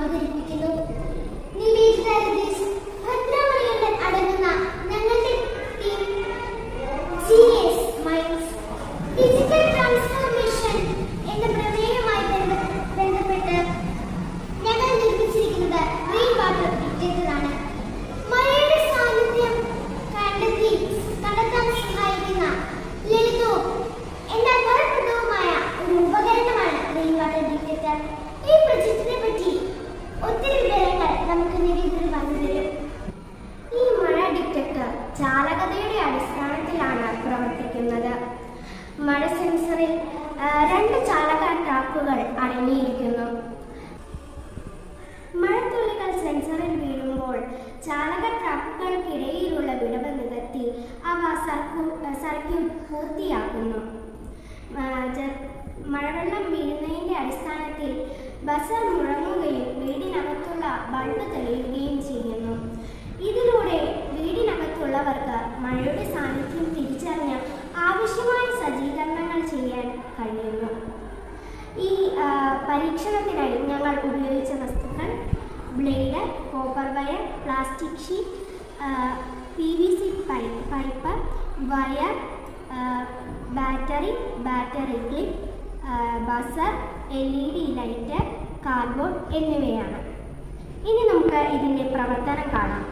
അവതരിപ്പിക്കുന്നു. നിവേദിത രതീഷ്, ഭദ്രാമണികണ്ഠൻ അടങ്ങുന്ന ഞങ്ങളുടെ team genius minds digital transformation എന്ന പ്രമേയവുമായി ബന്ധപ്പെട്ട് ഞങ്ങൾ നിർമ്മിച്ചിരിക്കുന്നത് റെയിൻ വാട്ടർ ഡിറ്റക്ടറാണ്. മഴയുടെ സാന്നിധ്യം കണ്ടെത്താൻ സഹായിക്കുന്ന ലളിതവും എന്നാൽ ഫലപ്രദവുമായ ഒരു ഉപകരണമാണ് റെയിൻ വാട്ടർ ഡിറ്റക്ടർ. ഈ പ്രൊജക്റ്റിനെ പറ്റി ഒത്തിരി വിവരങ്ങൾ നമുക്ക് നിവേദിതർ പറഞ്ഞു തരും. ഈ മഴ ഡിറ്റക്ടർ ചാലകതയുടെ അടിസ്ഥാനത്തിലാണ് പ്രവർത്തിക്കുന്നത്. മഴ സെൻസറിൽ 2 ചാലക ട്രാക്കുകൾ അടങ്ങിയിരിക്കുന്നു. മഴത്തുള്ളികൾ സെൻസറിൽ വീഴുമ്പോൾ ചാലക ട്രാക്കുകൾക്കിടയിലുള്ള വിടവ് നികത്തി അവ സർക്യൂട്ട് പൂർത്തിയാക്കുന്നു. മഴവെള്ളം വീഴുന്നതിൻ്റെ അടിസ്ഥാനത്തിൽ ബസർ മുഴങ്ങുകയും വീടിനകത്തുള്ള ബൾബ് തെളിയുകയും ചെയ്യുന്നു. ഇതിലൂടെ വീടിനകത്തുള്ളവർക്ക് മഴയുടെ സാന്നിധ്യം തിരിച്ചറിഞ്ഞ് ആവശ്യമായ സജ്ജീകരണങ്ങൾ ചെയ്യാൻ കഴിയുന്നു. ഈ പരീക്ഷണത്തിനായി ഞങ്ങൾ ഉപയോഗിച്ച വസ്തുക്കൾ blade, copper wire, plastic sheet, PVC pipe, wire, battery clip, buzzer, LED light, cardboard എന്നിവയാണ്. ഇനി നമുക്ക് ഇതിൻ്റെ പ്രവർത്തനം കാണാം.